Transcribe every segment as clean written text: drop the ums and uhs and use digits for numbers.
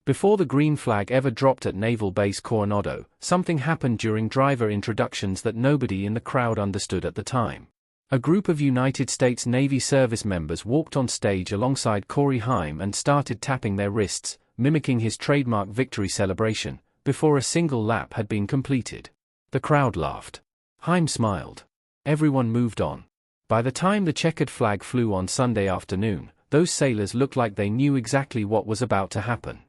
Before the green flag ever dropped at Naval Base Coronado, something happened during driver introductions that nobody in the crowd understood at the time. A group of United States Navy service members walked on stage alongside Corey Heim and started tapping their wrists, mimicking his trademark victory celebration, before a single lap had been completed. The crowd laughed. Heim smiled. Everyone moved on. By the time the checkered flag flew on Sunday afternoon, those sailors looked like they knew exactly what was about to happen.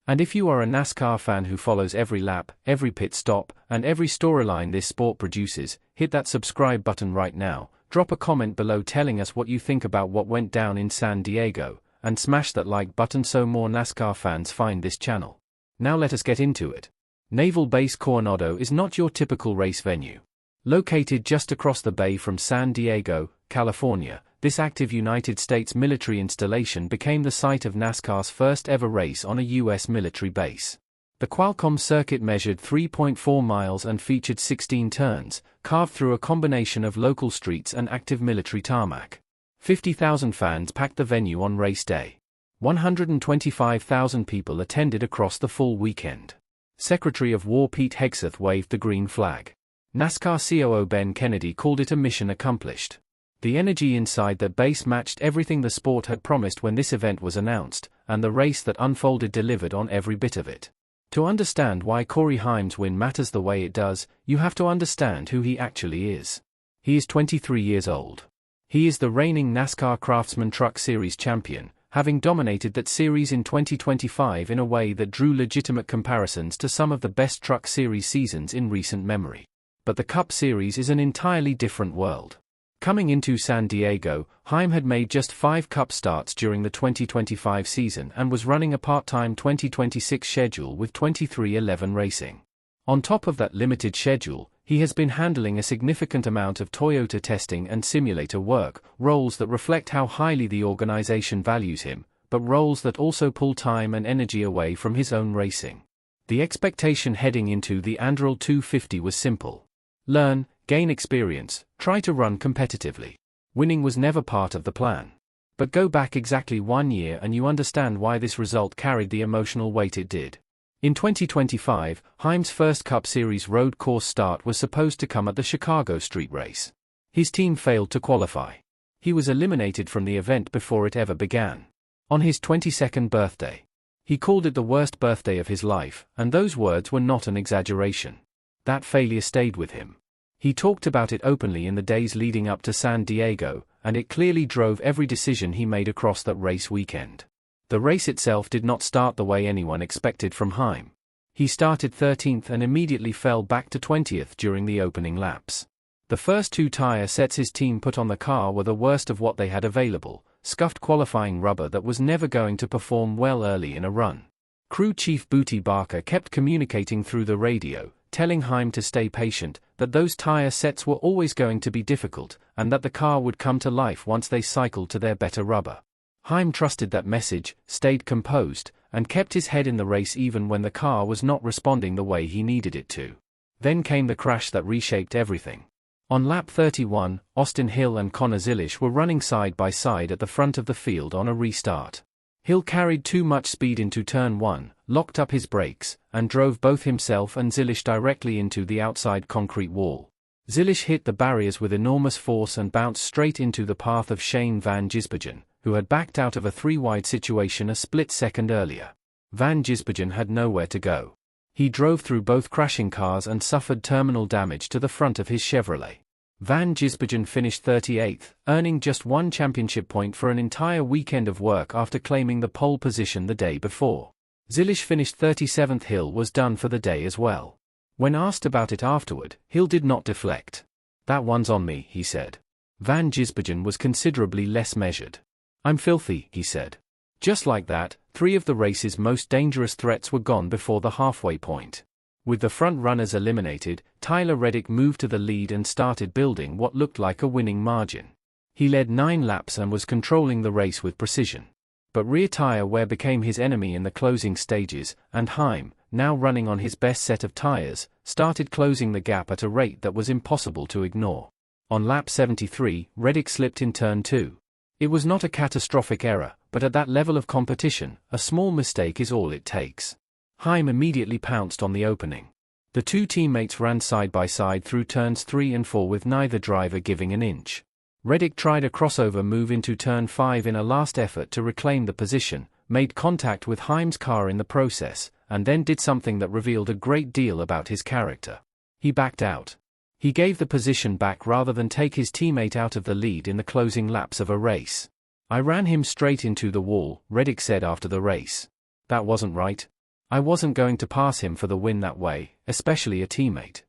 And if you are a NASCAR fan who follows every lap, every pit stop, and every storyline this sport produces, hit that subscribe button right now, drop a comment below telling us what you think about what went down in San Diego, and smash that like button so more NASCAR fans find this channel. Now let us get into it. Naval Base Coronado is not your typical race venue. Located just across the bay from San Diego, California, this active United States military installation became the site of NASCAR's first ever race on a U.S. military base. The Qualcomm circuit measured 3.4 miles and featured 16 turns, carved through a combination of local streets and active military tarmac. 50,000 fans packed the venue on race day. 125,000 people attended across the full weekend. Secretary of War Pete Hegseth waved the green flag. NASCAR COO Ben Kennedy called it a mission accomplished. The energy inside the base matched everything the sport had promised when this event was announced, and the race that unfolded delivered on every bit of it. To understand why Corey Heim's win matters the way it does, you have to understand who he actually is. He is 23 years old. He is the reigning NASCAR Craftsman Truck Series champion, having dominated that series in 2025 in a way that drew legitimate comparisons to some of the best Truck Series seasons in recent memory. But the Cup Series is an entirely different world. Coming into San Diego, Heim had made just 5 Cup starts during the 2025 season and was running a part-time 2026 schedule with 2311 Racing. On top of that limited schedule, he has been handling a significant amount of Toyota testing and simulator work, roles that reflect how highly the organization values him, but roles that also pull time and energy away from his own racing. The expectation heading into the Anduril 250 was simple. Learn, gain experience, try to run competitively. Winning was never part of the plan. But go back exactly 1 year and you understand why this result carried the emotional weight it did. In 2025, Heim's first Cup Series road course start was supposed to come at the Chicago Street Race. His team failed to qualify. He was eliminated from the event before it ever began. On his 22nd birthday. He called it the worst birthday of his life, and those words were not an exaggeration. That failure stayed with him. He talked about it openly in the days leading up to San Diego, and it clearly drove every decision he made across that race weekend. The race itself did not start the way anyone expected from Heim. He started 13th and immediately fell back to 20th during the opening laps. The first 2 tire sets his team put on the car were the worst of what they had available, scuffed qualifying rubber that was never going to perform well early in a run. Crew Chief Booty Barker kept communicating through the radio, telling Heim to stay patient, that those tire sets were always going to be difficult, and that the car would come to life once they cycled to their better rubber. Heim trusted that message, stayed composed, and kept his head in the race even when the car was not responding the way he needed it to. Then came the crash that reshaped everything. On lap 31, Austin Hill and Connor Zilisch were running side by side at the front of the field on a restart. Hill carried too much speed into turn 1, locked up his brakes, and drove both himself and Zilisch directly into the outside concrete wall. Zilisch hit the barriers with enormous force and bounced straight into the path of Shane Van Gisbergen, who had backed out of a 3-wide situation a split second earlier. Van Gisbergen had nowhere to go. He drove through both crashing cars and suffered terminal damage to the front of his Chevrolet. Van Gisbergen finished 38th, earning just 1 championship point for an entire weekend of work after claiming the pole position the day before. Zilisch finished 37th. Hill was done for the day as well. When asked about it afterward, Hill did not deflect. "That one's on me," he said. Van Gisbergen was considerably less measured. "I'm filthy," he said. Just like that, 3 of the race's most dangerous threats were gone before the halfway point. With the front runners eliminated, Tyler Reddick moved to the lead and started building what looked like a winning margin. He led 9 laps and was controlling the race with precision. But rear tire wear became his enemy in the closing stages, and Heim, now running on his best set of tires, started closing the gap at a rate that was impossible to ignore. On lap 73, Reddick slipped in turn 2. It was not a catastrophic error, but at that level of competition, a small mistake is all it takes. Heim immediately pounced on the opening. The two teammates ran side by side through turns 3 and 4 with neither driver giving an inch. Reddick tried a crossover move into turn 5 in a last effort to reclaim the position, made contact with Heim's car in the process, and then did something that revealed a great deal about his character. He backed out. He gave the position back rather than take his teammate out of the lead in the closing laps of a race. "I ran him straight into the wall," Reddick said after the race. "That wasn't right. I wasn't going to pass him for the win that way, especially a teammate."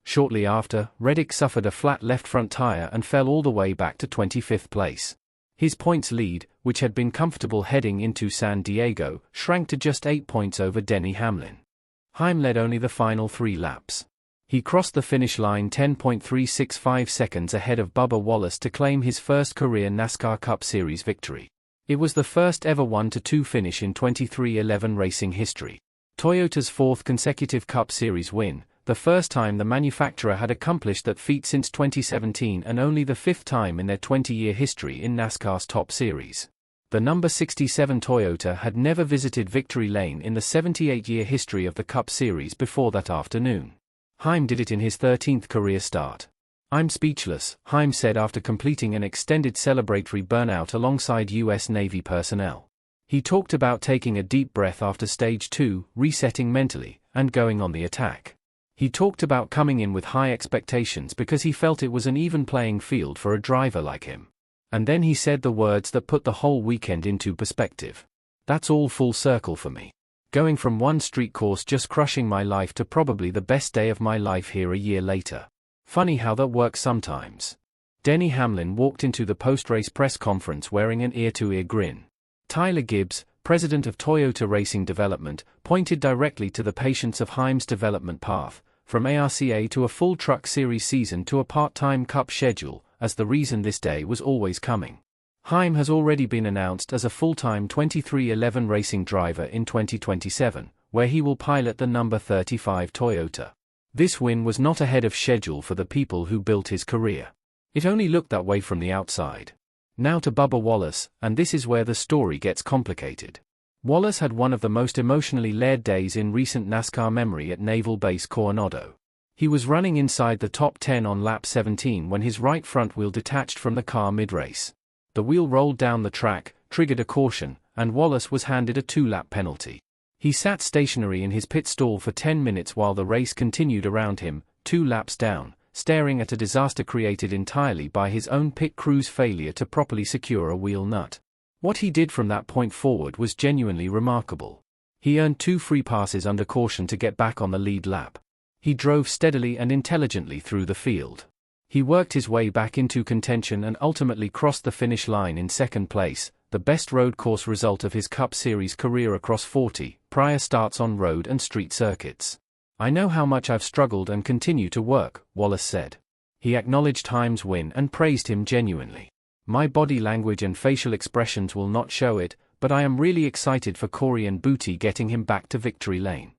Shortly after, Reddick suffered a flat left front tire and fell all the way back to 25th place. His points lead, which had been comfortable heading into San Diego, shrank to just 8 points over Denny Hamlin. Heim led only the final 3 laps. He crossed the finish line 10.365 seconds ahead of Bubba Wallace to claim his first career NASCAR Cup Series victory. It was the first ever 1-2 finish in 23XI racing history. Toyota's 4th consecutive Cup Series win, the first time the manufacturer had accomplished that feat since 2017 and only the 5th time in their 20-year history in NASCAR's top series. The number 67 Toyota had never visited victory lane in the 78-year history of the Cup Series before that afternoon. Heim did it in his 13th career start. "I'm speechless," Heim said after completing an extended celebratory burnout alongside U.S. Navy personnel. He talked about taking a deep breath after stage 2, resetting mentally, and going on the attack. He talked about coming in with high expectations because he felt it was an even playing field for a driver like him. And then he said the words that put the whole weekend into perspective. "That's all full circle for me. Going from one street course just crushing my life to probably the best day of my life here a year later. Funny how that works sometimes." Denny Hamlin walked into the post-race press conference wearing an ear-to-ear grin. Tyler Gibbs, president of Toyota Racing Development, pointed directly to the patience of Heim's development path, from ARCA to a full Truck Series season to a part-time Cup schedule, as the reason this day was always coming. Heim has already been announced as a full-time 23XI racing driver in 2027, where he will pilot the number 35 Toyota. This win was not ahead of schedule for the people who built his career. It only looked that way from the outside. Now to Bubba Wallace, and this is where the story gets complicated. Wallace had one of the most emotionally layered days in recent NASCAR memory at Naval Base Coronado. He was running inside the top 10 on lap 17 when his right front wheel detached from the car mid-race. The wheel rolled down the track, triggered a caution, and Wallace was handed a 2-lap penalty. He sat stationary in his pit stall for 10 minutes while the race continued around him, 2 laps down, staring at a disaster created entirely by his own pit crew's failure to properly secure a wheel nut. What he did from that point forward was genuinely remarkable. He earned 2 free passes under caution to get back on the lead lap. He drove steadily and intelligently through the field. He worked his way back into contention and ultimately crossed the finish line in 2nd place, the best road course result of his Cup Series career across 40 prior starts on road and street circuits. "I know how much I've struggled and continue to work," Wallace said. He acknowledged Heim's win and praised him genuinely. "My body language and facial expressions will not show it, but I am really excited for Corey and Booty getting him back to victory lane."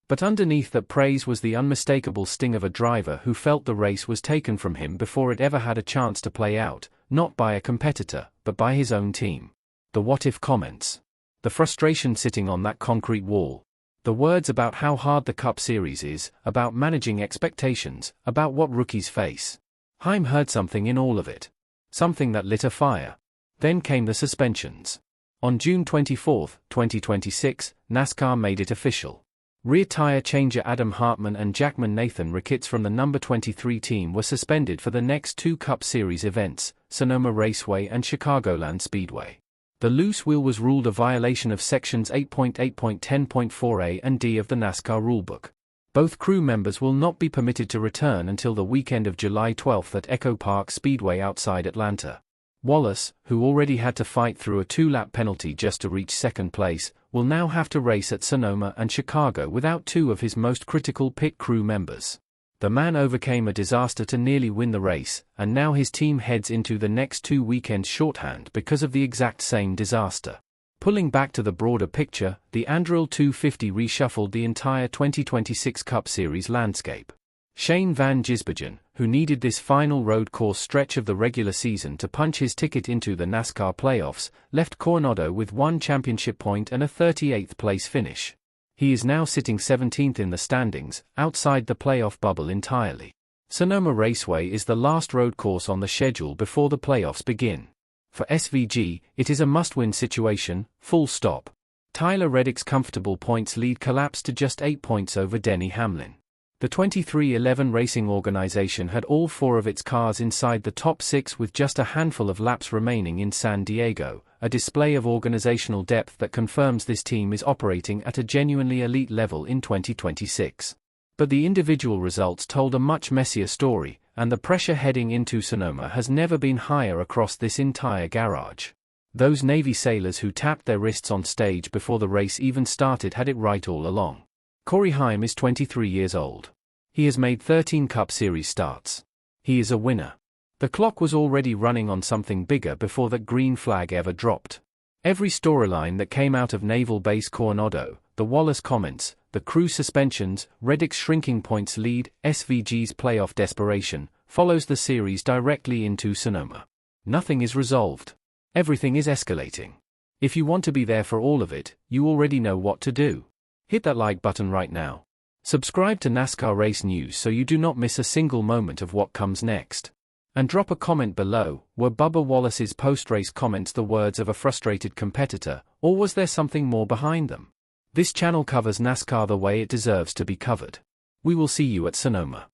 But underneath that praise was the unmistakable sting of a driver who felt the race was taken from him before it ever had a chance to play out, not by a competitor, but by his own team. The what-if comments. The frustration sitting on that concrete wall. The words about how hard the Cup Series is, about managing expectations, about what rookies face. Heim heard something in all of it. Something that lit a fire. Then came the suspensions. On June 24, 2026, NASCAR made it official. Rear tire changer Adam Hartman and Jackman Nathan Ricketts from the number 23 team were suspended for the next 2 Cup Series events, Sonoma Raceway and Chicagoland Speedway. The loose wheel was ruled a violation of sections 8.8.10.4a and d of the NASCAR rulebook. Both crew members will not be permitted to return until the weekend of July 12 at Echo Park Speedway outside Atlanta. Wallace, who already had to fight through a 2-lap penalty just to reach 2nd place, will now have to race at Sonoma and Chicago without 2 of his most critical pit crew members. The man overcame a disaster to nearly win the race, and now his team heads into the next 2 weekends shorthand because of the exact same disaster. Pulling back to the broader picture, the Anduril 250 reshuffled the entire 2026 Cup Series landscape. Shane van Gisbergen, who needed this final road course stretch of the regular season to punch his ticket into the NASCAR playoffs, left Coronado with 1 championship point and a 38th place finish. He is now sitting 17th in the standings, outside the playoff bubble entirely. Sonoma Raceway is the last road course on the schedule before the playoffs begin. For SVG, it is a must-win situation, full stop. Tyler Reddick's comfortable points lead collapsed to just 8 points over Denny Hamlin. The 23XI Racing organization had all 4 of its cars inside the top 6 with just a handful of laps remaining in San Diego, a display of organizational depth that confirms this team is operating at a genuinely elite level in 2026. But the individual results told a much messier story, and the pressure heading into Sonoma has never been higher across this entire garage. Those Navy sailors who tapped their wrists on stage before the race even started had it right all along. Corey Heim is 23 years old. He has made 13 Cup Series starts. He is a winner. The clock was already running on something bigger before that green flag ever dropped. Every storyline that came out of Naval Base Coronado, the Wallace comments, the crew suspensions, Reddick's shrinking points lead, SVG's playoff desperation, follows the series directly into Sonoma. Nothing is resolved. Everything is escalating. If you want to be there for all of it, you already know what to do. Hit that like button right now. Subscribe to NASCAR Race News so you do not miss a single moment of what comes next. And drop a comment below. Were Bubba Wallace's post-race comments the words of a frustrated competitor, or was there something more behind them? This channel covers NASCAR the way it deserves to be covered. We will see you at Sonoma.